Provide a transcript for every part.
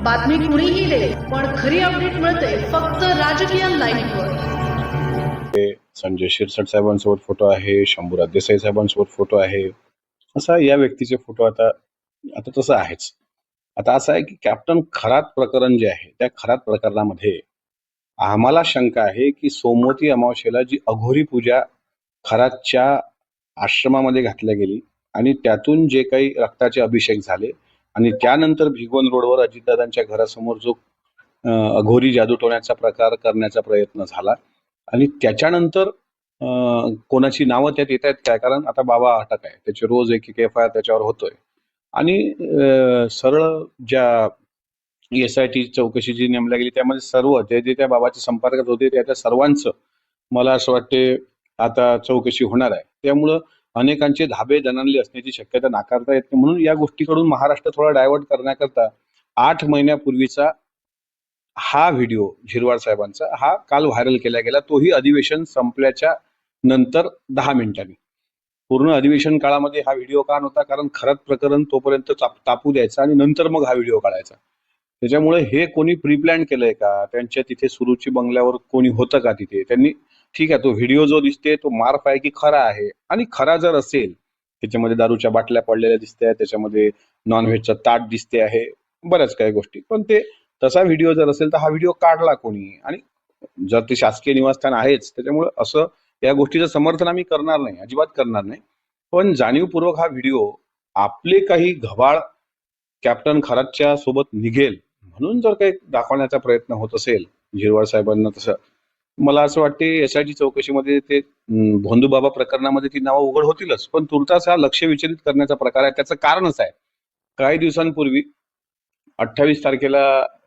बातमी कुणीही दे, पण खरी अपडेट मिळते फक्त राजकीय लाईव्हवर. संजय शिरसाट साहेबांसोबत फोटो आहे, शंभूराज देसाई साहेबांसोबत फोटो आहे. असा या व्यक्तीचे फोटो आता आता तसं आहेच. आता असं आहे की कॅप्टन खरात प्रकरण जे आहे त्या खरात प्रकरणामध्ये आम्हाला शंका आहे की सोमवती अमावस्येला जी अघोरी पूजा खरातच्या आश्रमामध्ये घातल्या गेली आणि त्यातून जे काही रक्ताचे अभिषेक झाले आणि त्यानंतर भिगवण रोडवर अजितदादांच्या घरासमोर जो अघोरी जादूटोण्याचा प्रकार करण्याचा प्रयत्न झाला आणि त्याच्यानंतर कोणाची नावं त्यात येत आहेत काय, कारण आता बाबा अटक आहे, त्याचे रोज एक एफ आय आर त्याच्यावर होतोय आणि सरळ ज्या SIT चौकशी जी नेमल्या गेली त्यामध्ये सर्व जे त्या बाबाच्या संपर्कात होते त्या सर्वांचं मला असं वाटते आता चौकशी होणार आहे. त्यामुळं अनेकांचे धाबे दणाणले असण्याची शक्यता नाकारता येत नाही. म्हणून या गोष्टीकडून महाराष्ट्र थोडा डायव्हर्ट करण्याकरता 8 महिन्यापूर्वीचा हा व्हिडिओ झिरवाळ साहेबांचा हा काल व्हायरल केला गेला, तोही अधिवेशन संपल्याच्या नंतर 10 मिनिटांनी. पूर्ण अधिवेशन काळामध्ये हा व्हिडिओ का नव्हता, कारण खरंच प्रकरण तोपर्यंत तापू द्यायचा आणि नंतर मग हा व्हिडिओ काढायचा. त्याच्यामुळे हे कोणी प्री प्लॅन केलंय का, त्यांच्या तिथे सुरुची बंगल्यावर कोणी होतं का तिथे, त्यांनी ठीक आहे तो व्हिडिओ जो दिसते तो मार्फ आहे की खरा आहे, आणि खरा जर असेल त्याच्यामध्ये दारूच्या बाटल्या पडलेल्या दिसते, त्याच्यामध्ये नॉनव्हेजचं ताट दिसते आहे, बऱ्याच काही गोष्टी, पण ते तसा व्हिडिओ जर असेल तर हा व्हिडिओ काढला कोणी, आणि जर ते शासकीय निवासस्थान आहेच त्याच्यामुळे असं या गोष्टीचं समर्थन आम्ही करणार नाही, अजिबात करणार नाही. पण जाणीवपूर्वक हा व्हिडिओ आपले काही घबाळ कॅप्टन खरातच्या सोबत निघेल म्हणून जर काही दाखवण्याचा प्रयत्न होत असेल झिरवाळ साहेबांना, तसं मला असं वाटते SIT चौकशीमध्ये ते भोंदूबाबा प्रकरणामध्ये ती नावं उघड होतीलच, पण तुर्तास हा लक्ष विचलित करण्याचा प्रकार आहे. त्याचं कारणच आहे, काही दिवसांपूर्वी 28 तारखेला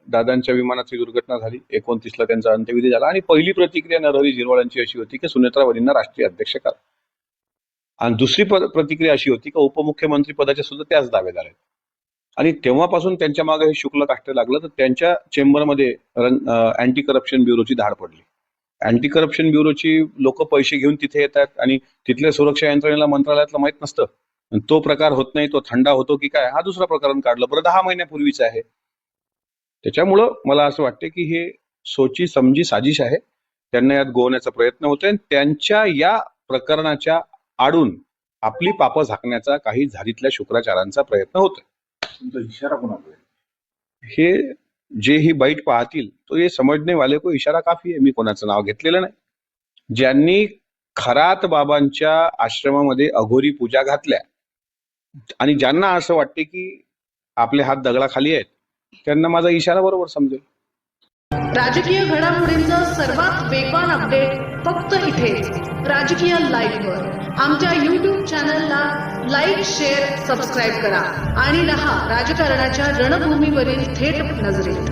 दादांच्या विमानाची दुर्घटना झाली, 29ला त्यांचा अंत्यविधी झाला आणि पहिली प्रतिक्रिया नरहरी झिरवाळांची अशी होती की सुनेत्रा वहिनींना राष्ट्रीय अध्यक्ष करा, आणि दुसरी प्रतिक्रिया अशी होती की उपमुख्यमंत्री पदाचे सुद्धा त्याच दावेदार आहेत. आणि तेव्हापासून त्यांच्या मागे हे शुक्ल काष्ट लागलं, तर त्यांच्या चेंबरमध्ये अँटी करप्शन ब्युरोची धाड पडली. अँटी करप्शन ब्युरोची लोक पैसे घेऊन तिथे येतात आणि तिथल्या सुरक्षा यंत्रणेला मंत्रालयातलं माहित नसतं, तो प्रकार होत नाही, तो थंडा होतो की काय, हा दुसरा प्रकरण काढलं, बरं 10 महिन्यापूर्वीच आहे. त्याच्यामुळं मला असं वाटतं की हे सोची समजी साजिश आहे, त्यांना यात गोवण्याचा प्रयत्न होतोय, त्यांच्या या प्रकरणाच्या आडून आपली पापं झाकण्याचा काही झालीतल्या शुक्राचारांचा प्रयत्न होतोय. इशारा कोणाकडे हे जे ही बाईट पाहतील तो ये समजणे वाले को इशारा काफी आहे. मी कोणाचं नाव घेतलेलं नाही. ज्यांनी खरात बाबांच्या आश्रमामध्ये अघोरी पूजा घातल्या आणि ज्यांना असं वाटते की आपले हात दगडाखाली आहेत, त्यांना माझा इशारा बरोबर समजेल. राजकीय घडामोडींचा सर्वात वेगवान अपडेट फक्त इथेच राजकीय लाईव्हवर. आमच्या YouTube चॅनलला लाईक, शेअर, सबस्क्राईब करा आणि रहा राजकारणाच्या रणभूमीवरील थेट नजरेत.